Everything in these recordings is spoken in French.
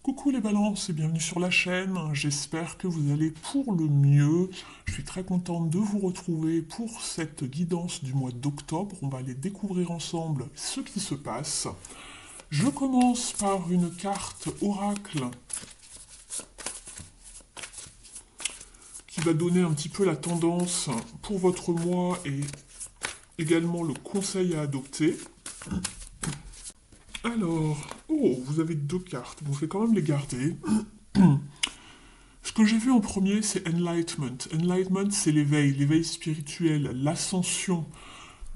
Coucou les balances et bienvenue sur la chaîne, j'espère que vous allez pour le mieux. Je suis très contente de vous retrouver pour cette guidance du mois d'octobre. On va aller découvrir ensemble ce qui se passe. Je commence par une carte oracle qui va donner un petit peu la tendance pour votre mois et également le conseil à adopter. Alors, oh, vous avez deux cartes, bon je vais quand même les garder. Ce que j'ai vu en premier, c'est Enlightenment. Enlightenment, c'est l'éveil, l'éveil spirituel, l'ascension.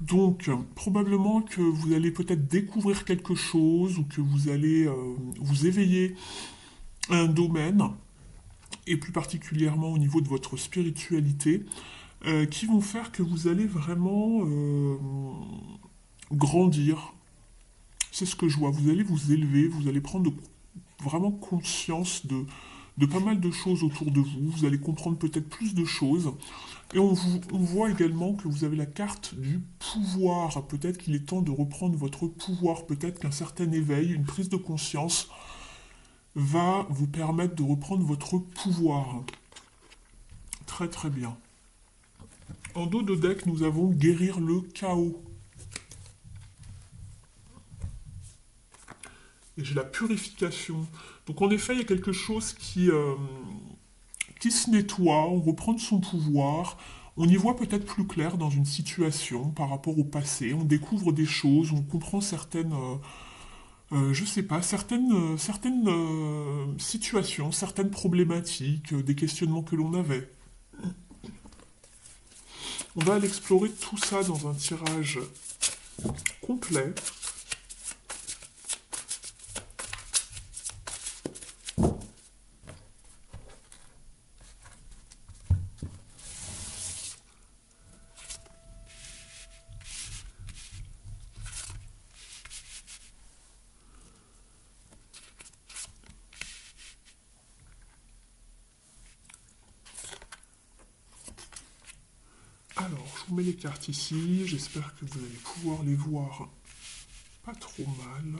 Donc, probablement que vous allez peut-être découvrir quelque chose ou que vous allez vous éveiller à un domaine, et plus particulièrement au niveau de votre spiritualité, qui vont faire que vous allez vraiment grandir. C'est ce que je vois. Vous allez vous élever, vous allez prendre vraiment conscience de pas mal de choses autour de vous. Vous allez comprendre peut-être plus de choses. Et on voit également que vous avez la carte du pouvoir. Peut-être qu'il est temps de reprendre votre pouvoir. Peut-être qu'un certain éveil, une prise de conscience va vous permettre de reprendre votre pouvoir. Très très bien. En dos de deck, nous avons guérir le chaos. Et j'ai la purification. Donc en effet, il y a quelque chose qui se nettoie, on reprend son pouvoir, on y voit peut-être plus clair dans une situation par rapport au passé, on découvre des choses, on comprend certaines, je sais pas, certaines situations, certaines problématiques, des questionnements que l'on avait. On va aller explorer tout ça dans un tirage complet. Alors, je vous mets les cartes ici, j'espère que vous allez pouvoir les voir pas trop mal.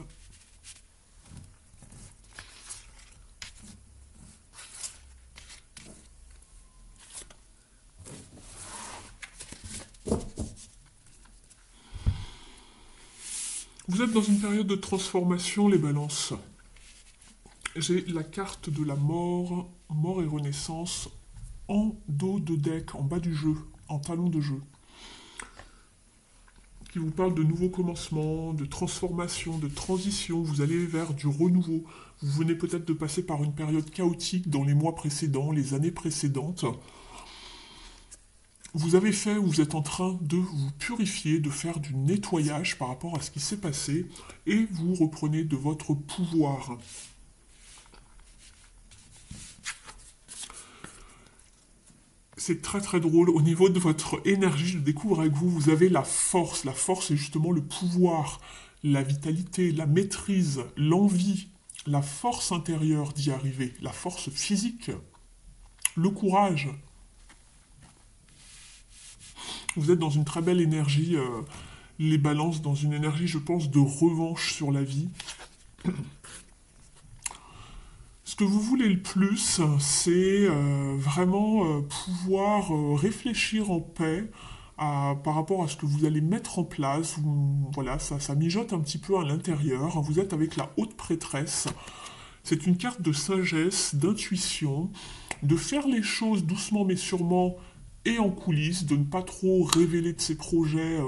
Vous êtes dans une période de transformation, les balances. J'ai la carte de la mort, mort et renaissance, en dos de deck, en bas du jeu, en talon de jeu, qui vous parle de nouveaux commencements, de transformation, de transition. Vous allez vers du renouveau. Vous venez peut-être de passer par une période chaotique dans les mois précédents, les années précédentes. Vous avez fait, ou vous êtes en train de vous purifier, de faire du nettoyage par rapport à ce qui s'est passé, et vous reprenez de votre pouvoir. C'est très très drôle. Au niveau de votre énergie, je découvre avec vous, vous avez la force. La force, c'est justement le pouvoir, la vitalité, la maîtrise, l'envie, la force intérieure d'y arriver, la force physique, le courage. Vous êtes dans une très belle énergie, les balances, dans une énergie, je pense, de revanche sur la vie. Ce que vous voulez le plus, c'est vraiment pouvoir réfléchir en paix par rapport à ce que vous allez mettre en place. Voilà, ça mijote un petit peu à l'intérieur. Vous êtes avec la haute prêtresse. C'est une carte de sagesse, d'intuition, de faire les choses doucement mais sûrement et en coulisses, de ne pas trop révéler de ses projets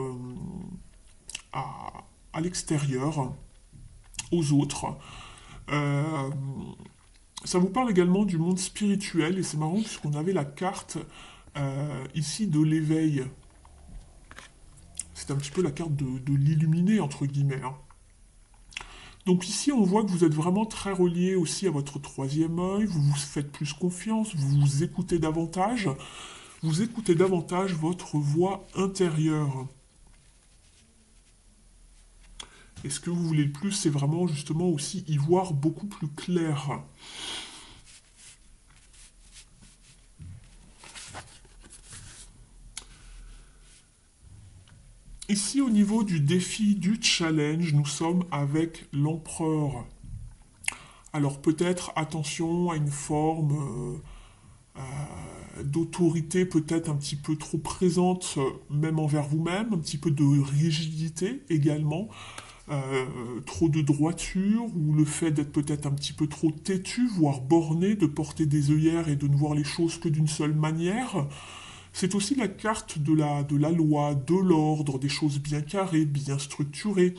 à, à l'extérieur, aux autres. Euh, Ça vous parle également du monde spirituel, et c'est marrant puisqu'on avait la carte ici de l'éveil. C'est un petit peu la carte de l'illuminé, entre guillemets, hein. Donc ici, on voit que vous êtes vraiment très relié aussi à votre troisième œil, vous vous faites plus confiance, vous écoutez davantage votre voix intérieure. Et ce que vous voulez le plus, c'est vraiment justement aussi y voir beaucoup plus clair. Ici, au niveau du défi, du challenge, nous sommes avec l'empereur. Alors peut-être attention à une forme d'autorité peut-être un petit peu trop présente, même envers vous-même, un petit peu de rigidité également, trop de droiture, ou le fait d'être peut-être un petit peu trop têtu, voire borné, de porter des œillères et de ne voir les choses que d'une seule manière. C'est aussi la carte de la loi, de l'ordre, des choses bien carrées, bien structurées.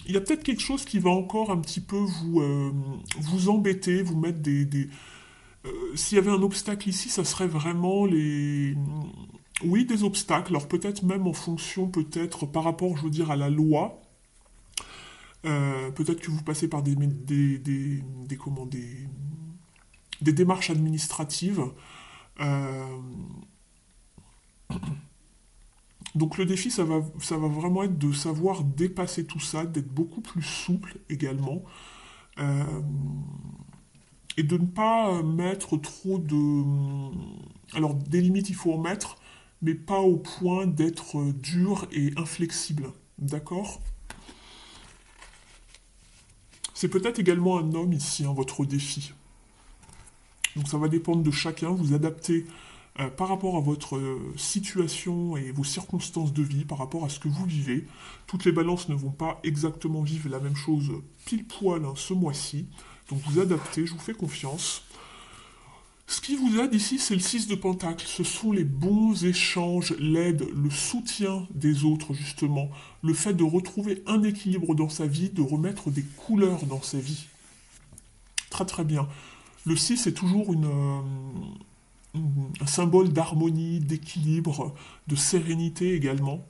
Il y a peut-être quelque chose qui va encore un petit peu vous embêter, vous mettre s'il y avait un obstacle ici, ça serait vraiment les... Oui, des obstacles. Alors peut-être même en fonction, peut-être par rapport, je veux dire, à la loi. Peut-être que vous passez par comment, des démarches administratives. Euh, donc le défi, ça va vraiment être de savoir dépasser tout ça, d'être beaucoup plus souple également. Euh, et de ne pas mettre trop de... Alors, des limites, il faut en mettre, mais pas au point d'être dur et inflexible. D'accord? C'est peut-être également un homme ici, hein, votre défi. Donc ça va dépendre de chacun, vous adaptez par rapport à votre situation et vos circonstances de vie, par rapport à ce que vous vivez. Toutes les balances ne vont pas exactement vivre la même chose pile poil hein, ce mois-ci. Donc vous adaptez, je vous fais confiance. Ce qui vous aide ici, c'est le 6 de Pentacle. Ce sont les bons échanges, l'aide, le soutien des autres, justement. Le fait de retrouver un équilibre dans sa vie, de remettre des couleurs dans sa vie. Très très bien. Le 6 est toujours un symbole d'harmonie, d'équilibre, de sérénité également.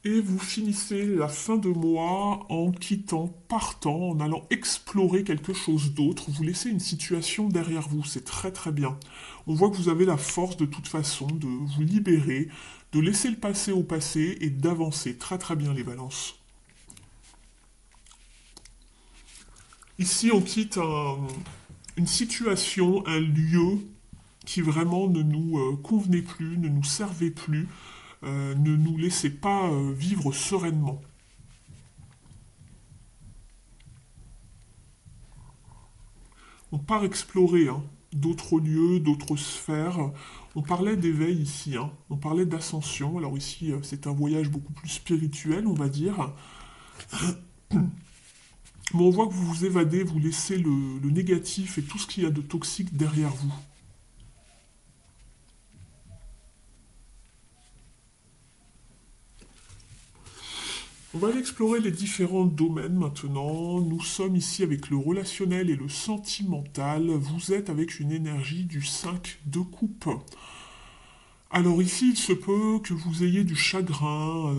Et vous finissez la fin de mois en quittant, partant, en allant explorer quelque chose d'autre. Vous laissez une situation derrière vous, c'est très très bien. On voit que vous avez la force de toute façon de vous libérer, de laisser le passé au passé et d'avancer. Très très bien les balances. Ici on quitte une situation, un lieu qui vraiment ne nous convenait plus, ne nous servait plus, ne nous laissait pas vivre sereinement. On part explorer hein, d'autres lieux, d'autres sphères. On parlait d'éveil ici, hein. On parlait d'ascension. Alors ici, c'est un voyage beaucoup plus spirituel, on va dire. Mais on voit que vous vous évadez, vous laissez le négatif et tout ce qu'il y a de toxique derrière vous. On va aller explorer les différents domaines maintenant. Nous sommes ici avec le relationnel et le sentimental. Vous êtes avec une énergie du 5 de coupe. Alors ici, il se peut que vous ayez du chagrin,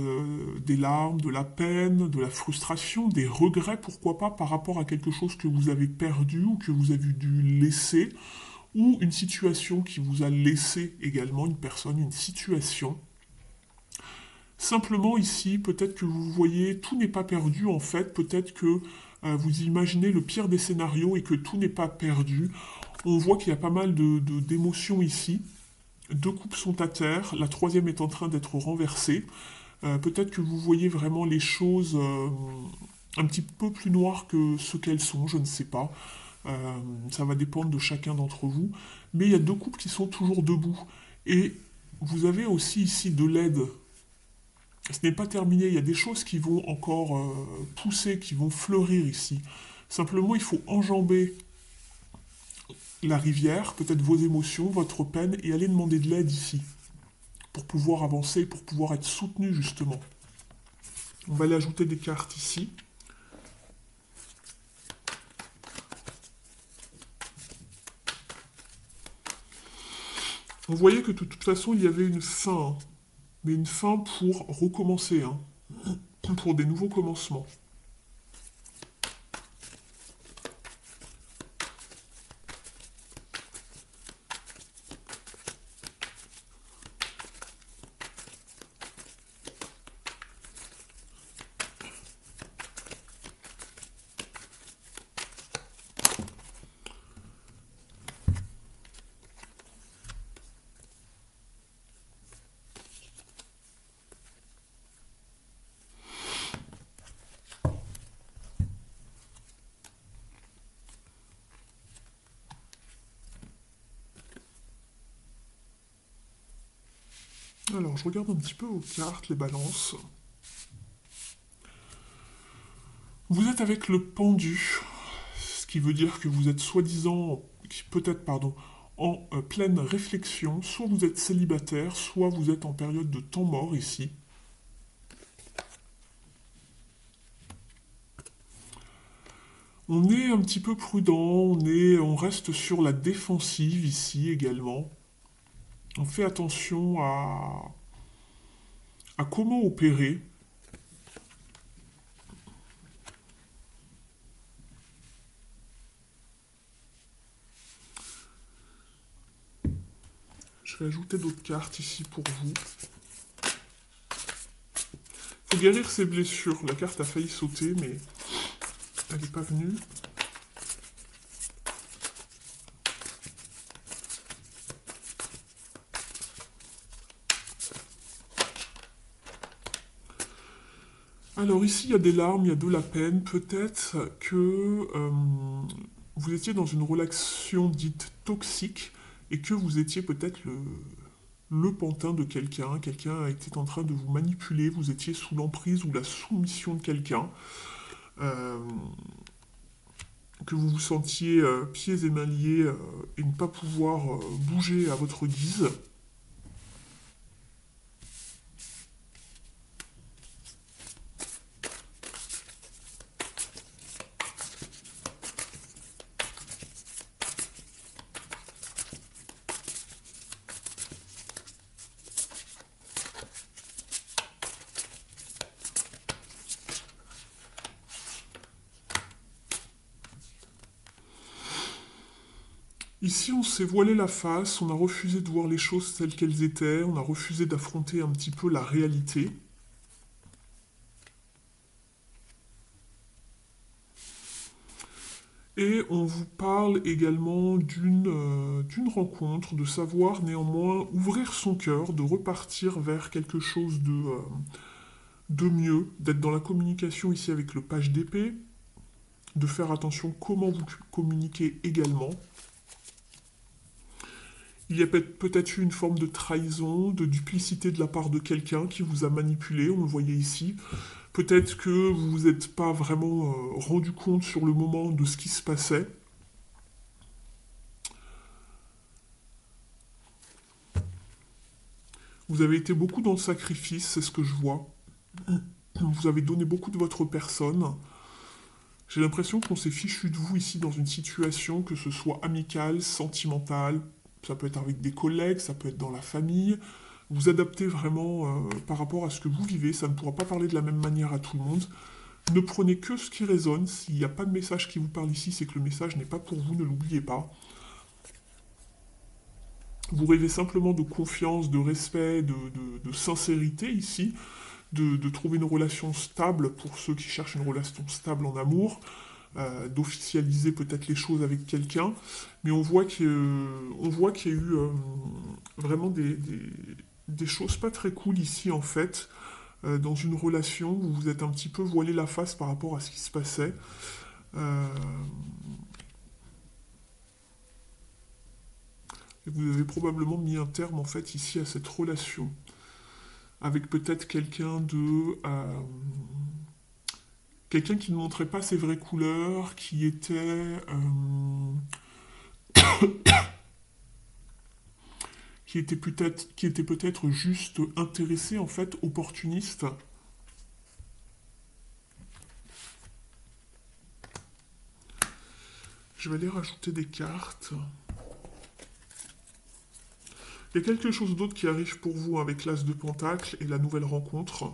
des larmes, de la peine, de la frustration, des regrets, pourquoi pas, par rapport à quelque chose que vous avez perdu ou que vous avez dû laisser, ou une situation qui vous a laissé également, une personne, une situation. Simplement ici, peut-être que vous voyez, tout n'est pas perdu en fait, peut-être que vous imaginez le pire des scénarios et que tout n'est pas perdu. On voit qu'il y a pas mal d'émotions ici. Deux coupes sont à terre, la troisième est en train d'être renversée. Peut-être que vous voyez vraiment les choses un petit peu plus noires que ce qu'elles sont, je ne sais pas. Ça va dépendre de chacun d'entre vous. Mais il y a deux couples qui sont toujours debout. Et vous avez aussi ici de l'aide. Ce n'est pas terminé, il y a des choses qui vont encore pousser, qui vont fleurir ici. Simplement, il faut enjamber la rivière, peut-être vos émotions, votre peine, et aller demander de l'aide ici, pour pouvoir avancer, pour pouvoir être soutenu justement. On va aller ajouter des cartes ici. On voyait que de toute façon, il y avait une fin, hein, mais une fin pour recommencer, hein, pour des nouveaux commencements. Alors, je regarde un petit peu vos cartes, les balances. Vous êtes avec le pendu, ce qui veut dire que vous êtes soi-disant, peut-être, pardon, en pleine réflexion. Soit vous êtes célibataire, soit vous êtes en période de temps mort ici. On est un petit peu prudent, on reste sur la défensive ici également. On fait attention à comment opérer. Je vais ajouter d'autres cartes ici pour vous. Faut guérir ses blessures. La carte a failli sauter, mais elle n'est pas venue. Alors ici, il y a des larmes, il y a de la peine. Peut-être que vous étiez dans une relation dite toxique et que vous étiez peut-être le pantin de quelqu'un. Quelqu'un était en train de vous manipuler, vous étiez sous l'emprise ou la soumission de quelqu'un. Euh, que vous vous sentiez pieds et mains liés et ne pas pouvoir bouger à votre guise. Ici, on s'est voilé la face, on a refusé de voir les choses telles qu'elles étaient, on a refusé d'affronter un petit peu la réalité. Et on vous parle également d'une rencontre, de savoir néanmoins ouvrir son cœur, de repartir vers quelque chose de mieux, d'être dans la communication ici avec le page d'épée, de faire attention comment vous communiquez également. Il y a peut-être eu une forme de trahison, de duplicité de la part de quelqu'un qui vous a manipulé, on le voyait ici. Peut-être que vous vous êtes pas vraiment rendu compte sur le moment de ce qui se passait. Vous avez été beaucoup dans le sacrifice, c'est ce que je vois. Vous avez donné beaucoup de votre personne. J'ai l'impression qu'on s'est fichu de vous ici dans une situation, que ce soit amicale, sentimentale, ça peut être avec des collègues, ça peut être dans la famille. Vous adaptez vraiment par rapport à ce que vous vivez, ça ne pourra pas parler de la même manière à tout le monde. Ne prenez que ce qui résonne, s'il n'y a pas de message qui vous parle ici, c'est que le message n'est pas pour vous, ne l'oubliez pas. Vous rêvez simplement de confiance, de respect, de sincérité ici, de trouver une relation stable pour ceux qui cherchent une relation stable en amour, d'officialiser peut-être les choses avec quelqu'un, mais on voit qu'il y a eu vraiment des choses pas très cool ici en fait, dans une relation où vous êtes un petit peu voilé la face par rapport à ce qui se passait. Euh, et vous avez probablement mis un terme en fait ici à cette relation, avec peut-être quelqu'un qui ne montrait pas ses vraies couleurs, qui était peut-être juste intéressé en fait, opportuniste. Je vais aller rajouter des cartes. Il y a quelque chose d'autre qui arrive pour vous avec l'As de Pentacle et la nouvelle rencontre.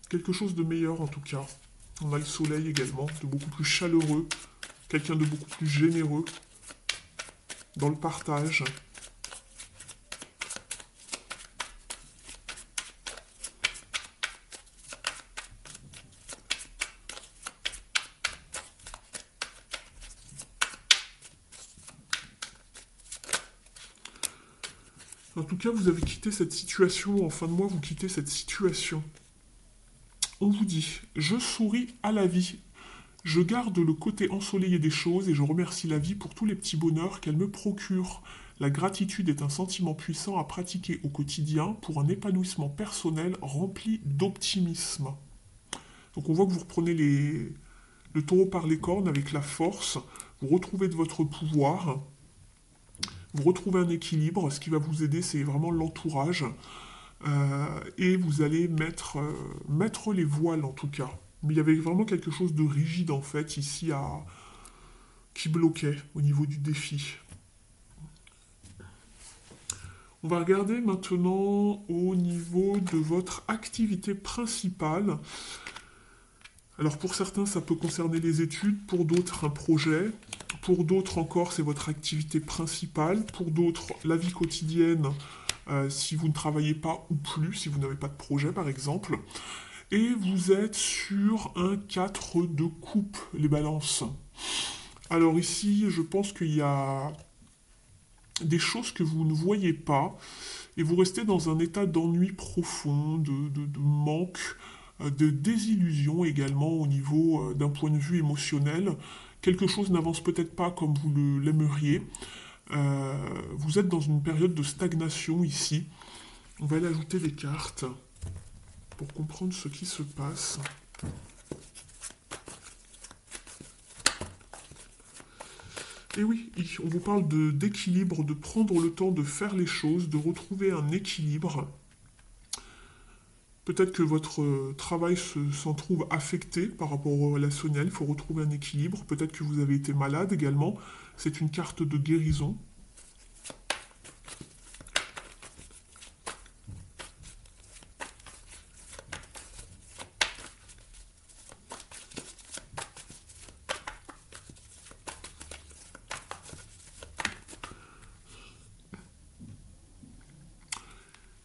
Quelque chose de meilleur en tout cas. On a le soleil également, de beaucoup plus chaleureux, quelqu'un de beaucoup plus généreux dans le partage. En tout cas, vous avez quitté cette situation, en fin de mois, vous quittez cette situation. On vous dit, je souris à la vie. Je garde le côté ensoleillé des choses et je remercie la vie pour tous les petits bonheurs qu'elle me procure. La gratitude est un sentiment puissant à pratiquer au quotidien pour un épanouissement personnel rempli d'optimisme. Donc on voit que vous reprenez le taureau par les cornes avec la force, vous retrouvez de votre pouvoir, vous retrouvez un équilibre. Ce qui va vous aider, c'est vraiment l'entourage. Et vous allez mettre les voiles en tout cas. Mais il y avait vraiment quelque chose de rigide en fait ici qui bloquait au niveau du défi. On va regarder maintenant au niveau de votre activité principale. Alors pour certains, ça peut concerner les études, pour d'autres un projet, pour d'autres encore, c'est votre activité principale, pour d'autres, la vie quotidienne, si vous ne travaillez pas ou plus, si vous n'avez pas de projet par exemple. Et vous êtes sur un 4 de coupe, les balances. Alors ici, je pense qu'il y a des choses que vous ne voyez pas, et vous restez dans un état d'ennui profond, de manque, de désillusion également au niveau d'un point de vue émotionnel. Quelque chose n'avance peut-être pas comme vous l'aimeriez. Vous êtes dans une période de stagnation ici. On va aller ajouter des cartes pour comprendre ce qui se passe. Et oui, on vous parle d'équilibre, de prendre le temps de faire les choses, de retrouver un équilibre. Peut-être que votre travail s'en trouve affecté par rapport au relationnel, il faut retrouver un équilibre. Peut-être que vous avez été malade également. C'est une carte de guérison.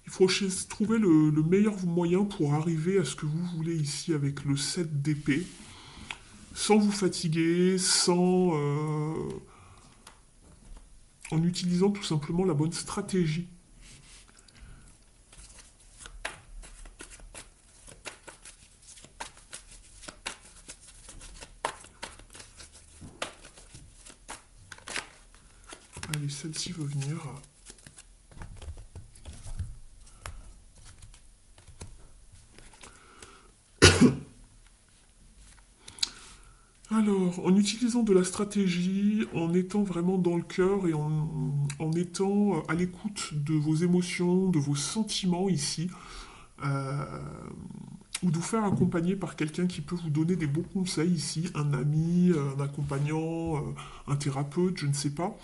Il faut trouver le meilleur moyen pour arriver à ce que vous voulez ici avec le 7 d'épée, sans vous fatiguer, en utilisant tout simplement la bonne stratégie. Allez, celle-ci veut venir. Alors, en utilisant de la stratégie, en étant vraiment dans le cœur et en étant à l'écoute de vos émotions, de vos sentiments ici, euh, ou de vous faire accompagner par quelqu'un qui peut vous donner des bons conseils ici, un ami, un accompagnant, un thérapeute, je ne sais pas,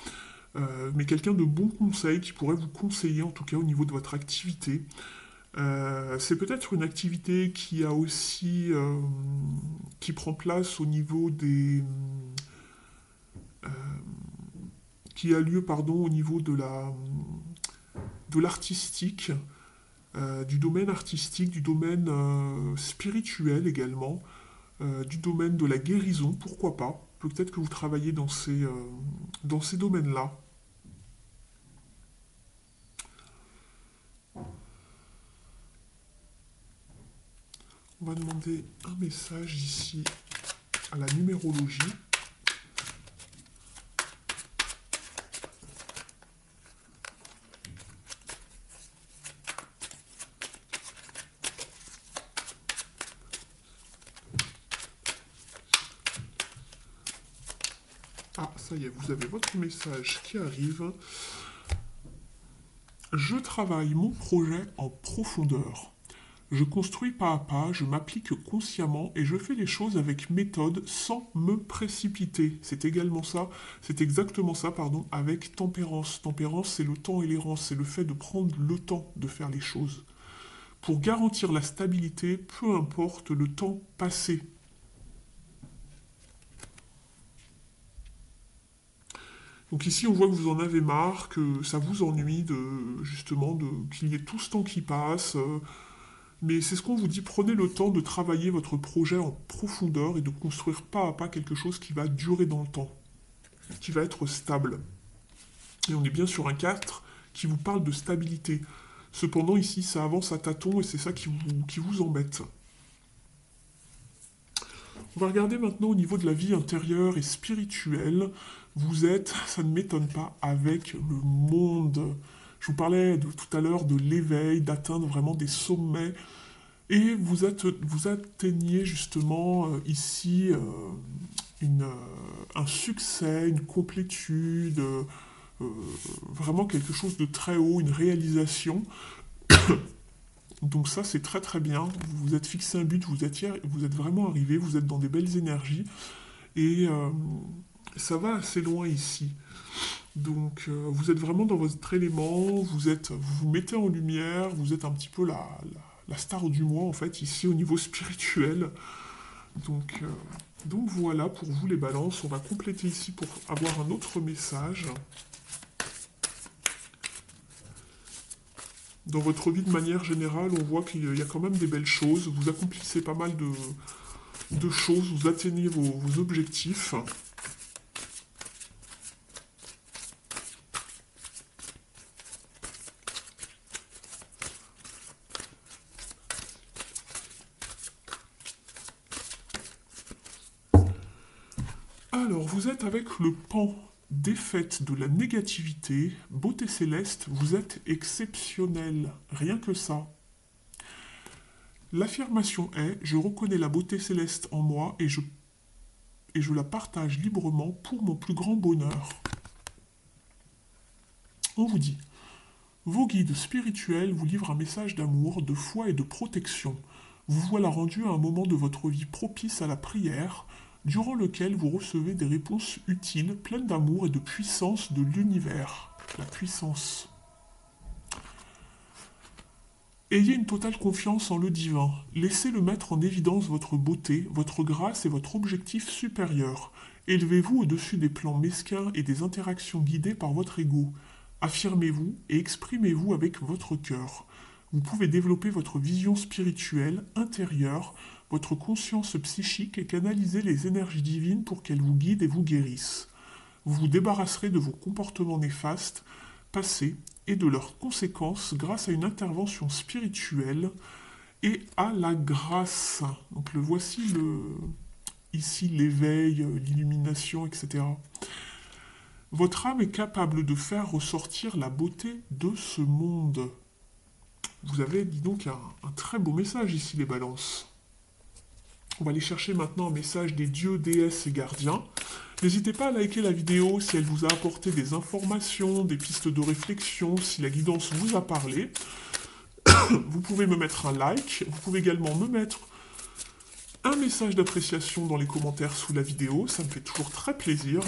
mais quelqu'un de bons conseils qui pourrait vous conseiller en tout cas au niveau de votre activité. C'est peut-être une activité qui a aussi qui prend place au niveau euh, qui a lieu pardon au niveau de l'artistique, du domaine artistique, du domaine spirituel également, du domaine de la guérison, pourquoi pas. Peut-être que vous travaillez dans ces domaines-là. On va demander un message ici à la numérologie. Ah, ça y est, vous avez votre message qui arrive. Je travaille mon projet en profondeur. Je construis pas à pas, je m'applique consciemment et je fais les choses avec méthode sans me précipiter. C'est également ça, c'est exactement ça, pardon, avec tempérance. Tempérance, c'est le temps et l'errance, c'est le fait de prendre le temps de faire les choses. Pour garantir la stabilité, peu importe le temps passé. Donc ici, on voit que vous en avez marre, que ça vous ennuie qu'il y ait tout ce temps qui passe. Mais c'est ce qu'on vous dit, prenez le temps de travailler votre projet en profondeur et de construire pas à pas quelque chose qui va durer dans le temps, qui va être stable. Et on est bien sur un 4 qui vous parle de stabilité. Cependant, ici, ça avance à tâtons et c'est ça qui vous embête. On va regarder maintenant au niveau de la vie intérieure et spirituelle. Vous êtes, ça ne m'étonne pas, avec le monde. Je vous parlais tout à l'heure de l'éveil, d'atteindre vraiment des sommets. Et vous atteignez justement ici un succès, une complétude, vraiment quelque chose de très haut, une réalisation. Donc ça, c'est très très bien. Vous vous êtes fixé un but, vous êtes vraiment arrivé, vous êtes dans des belles énergies. Et ça va assez loin ici. Donc vous êtes vraiment dans votre élément, vous vous mettez en lumière, vous êtes un petit peu la star du mois en fait, ici au niveau spirituel. Donc, donc voilà pour vous les balances. On va compléter ici pour avoir un autre message. Dans votre vie de manière générale, on voit qu'il y a quand même des belles choses. Vous accomplissez pas mal de choses, vous atteignez vos objectifs. Alors, vous êtes avec le pan défaite de la négativité, beauté céleste, vous êtes exceptionnel. Rien que ça. L'affirmation est je reconnais la beauté céleste en moi et je la partage librement pour mon plus grand bonheur. On vous dit vos guides spirituels vous livrent un message d'amour, de foi et de protection. Vous voilà rendu à un moment de votre vie propice à la prière, durant lequel vous recevez des réponses utiles, pleines d'amour et de puissance de l'univers. La puissance. Ayez une totale confiance en le divin. Laissez-le mettre en évidence votre beauté, votre grâce et votre objectif supérieur. Élevez-vous au-dessus des plans mesquins et des interactions guidées par votre ego. Affirmez-vous et exprimez-vous avec votre cœur. Vous pouvez développer votre vision spirituelle, intérieure, votre conscience psychique et canaliser les énergies divines pour qu'elles vous guident et vous guérissent. Vous vous débarrasserez de vos comportements néfastes, passés, et de leurs conséquences grâce à une intervention spirituelle et à la grâce. Donc le voici ici l'éveil, l'illumination, etc. Votre âme est capable de faire ressortir la beauté de ce monde. Vous avez, dis donc, un très beau message ici, les balances. On va aller chercher maintenant un message des dieux, déesses et gardiens. N'hésitez pas à liker la vidéo si elle vous a apporté des informations, des pistes de réflexion, si la guidance vous a parlé. Vous pouvez me mettre un like. Vous pouvez également me mettre un message d'appréciation dans les commentaires sous la vidéo. Ça me fait toujours très plaisir.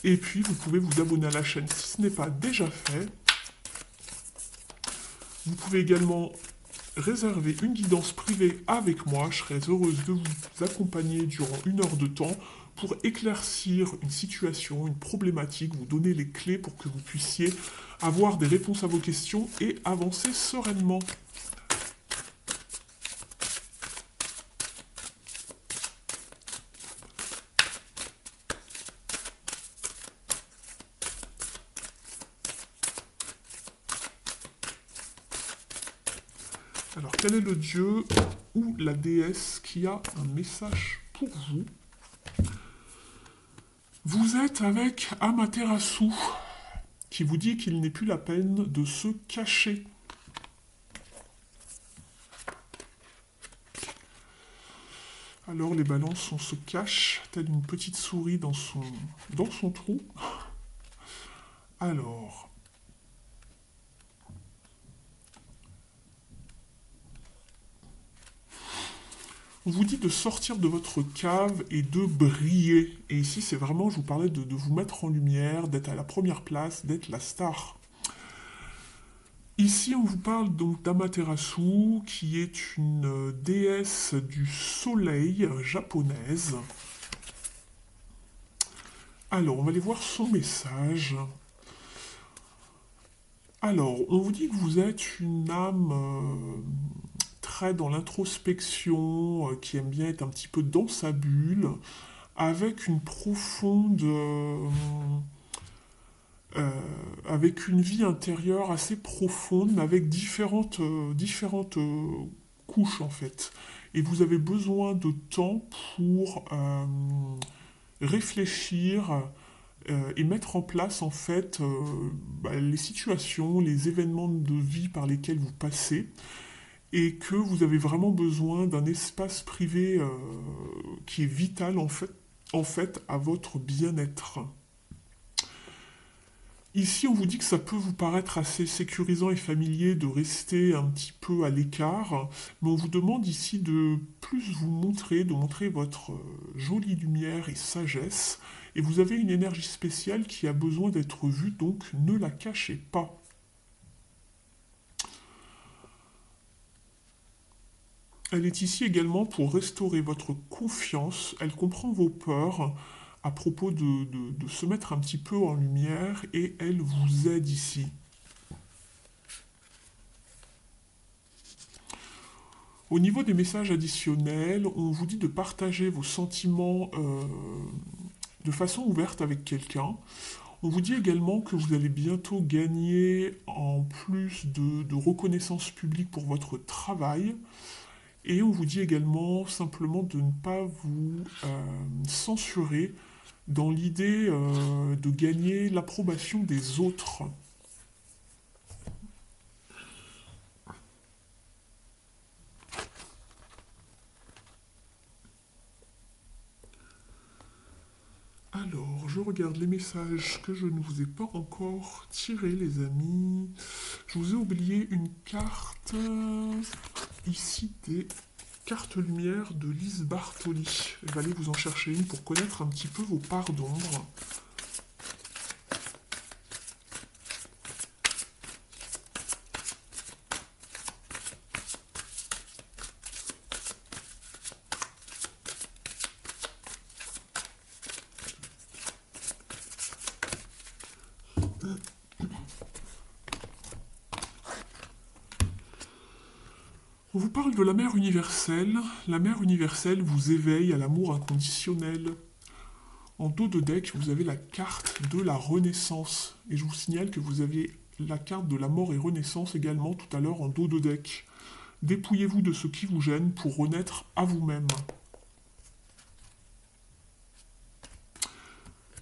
Et puis, vous pouvez vous abonner à la chaîne si ce n'est pas déjà fait. Vous pouvez également réserver une guidance privée avec moi. Je serais heureuse de vous accompagner durant 1 heure de temps pour éclaircir une situation, une problématique, vous donner les clés pour que vous puissiez avoir des réponses à vos questions et avancer sereinement. Alors, quel est le dieu ou la déesse qui a un message pour vous? Vous êtes avec Amaterasu, qui vous dit qu'il n'est plus la peine de se cacher. Alors les balances, on se cache, telle une petite souris dans son trou. Alors... On vous dit de sortir de votre cave et de briller. Et ici, c'est vraiment, je vous parlais de vous mettre en lumière, d'être à la première place, d'être la star. Ici, on vous parle donc d'Amaterasu, qui est une déesse du soleil japonaise. Alors, on va aller voir son message. Alors, on vous dit que vous êtes une âme très dans l'introspection, qui aime bien être un petit peu dans sa bulle, avec une profonde... avec une vie intérieure assez profonde, mais avec différentes couches en fait. et vous avez besoin de temps pour réfléchir et mettre en place en fait les situations, les événements de vie par lesquels vous passez et que vous avez vraiment besoin d'un espace privé qui est vital en fait à votre bien-être. Ici, on vous dit que ça peut vous paraître assez sécurisant et familier de rester un petit peu à l'écart, mais on vous demande ici de plus vous montrer, de montrer votre jolie lumière et sagesse, et vous avez une énergie spéciale qui a besoin d'être vue, donc ne la cachez pas. Elle est ici également pour restaurer votre confiance, elle comprend vos peurs, à propos de se mettre un petit peu en lumière et elle vous aide ici. Au niveau des messages additionnels, on vous dit de partager vos sentiments de façon ouverte avec quelqu'un. On vous dit également que vous allez bientôt gagner en plus de reconnaissance publique pour votre travail. Et on vous dit également simplement de ne pas vous censurer dans l'idée de gagner l'approbation des autres. Alors, je regarde les messages que je ne vous ai pas encore tirés, les amis. Je vous ai oublié une carte ici des cartes lumière de Lise Bartoli. Je vais aller vous en chercher une pour connaître un petit peu vos parts d'ombre. On vous parle de la mère universelle. La mère universelle vous éveille à l'amour inconditionnel. En dos de deck, vous avez la carte de la renaissance. Et je vous signale que vous aviez la carte de la mort et renaissance également tout à l'heure en dos de deck. Dépouillez-vous de ce qui vous gêne pour renaître à vous-même.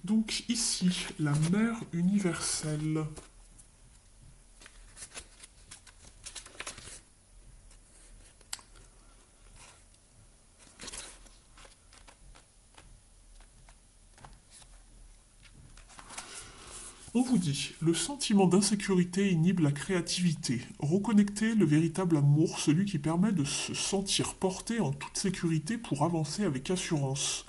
Donc ici, la mère universelle. On vous dit, le sentiment d'insécurité inhibe la créativité. Reconnectez le véritable amour, celui qui permet de se sentir porté en toute sécurité pour avancer avec assurance.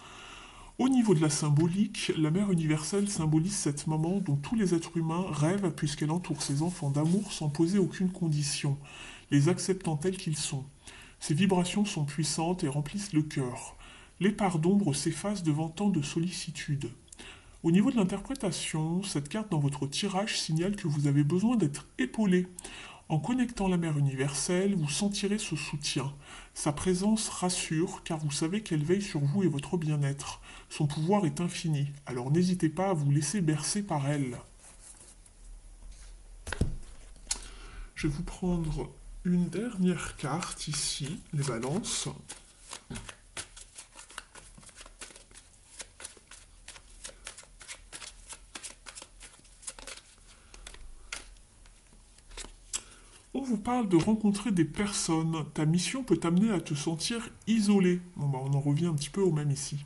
Au niveau de la symbolique, la mère universelle symbolise cet moment dont tous les êtres humains rêvent puisqu'elle entoure ses enfants d'amour sans poser aucune condition, les acceptant tels qu'ils sont. Ces vibrations sont puissantes et remplissent le cœur. Les parts d'ombre s'effacent devant tant de sollicitude. Au niveau de l'interprétation, cette carte dans votre tirage signale que vous avez besoin d'être épaulé. En connectant la mère universelle, vous sentirez ce soutien. Sa présence rassure car vous savez qu'elle veille sur vous et votre bien-être. Son pouvoir est infini, alors n'hésitez pas à vous laisser bercer par elle. Je vais vous prendre une dernière carte ici, les balances. On vous parle de rencontrer des personnes. Ta mission peut t'amener à te sentir isolé. Bon, on en revient un petit peu au même ici.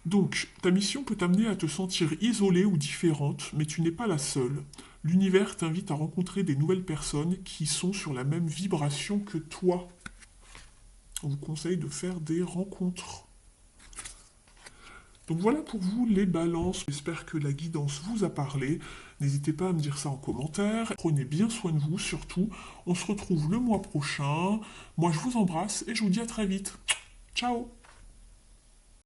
Donc, ta mission peut t'amener à te sentir isolé ou différente, mais tu n'es pas la seule. L'univers t'invite à rencontrer des nouvelles personnes qui sont sur la même vibration que toi. On vous conseille de faire des rencontres. Donc voilà pour vous les balances. J'espère que la guidance vous a parlé. N'hésitez pas à me dire ça en commentaire. Prenez bien soin de vous surtout. On se retrouve le mois prochain. Moi je vous embrasse et je vous dis à très vite. Ciao!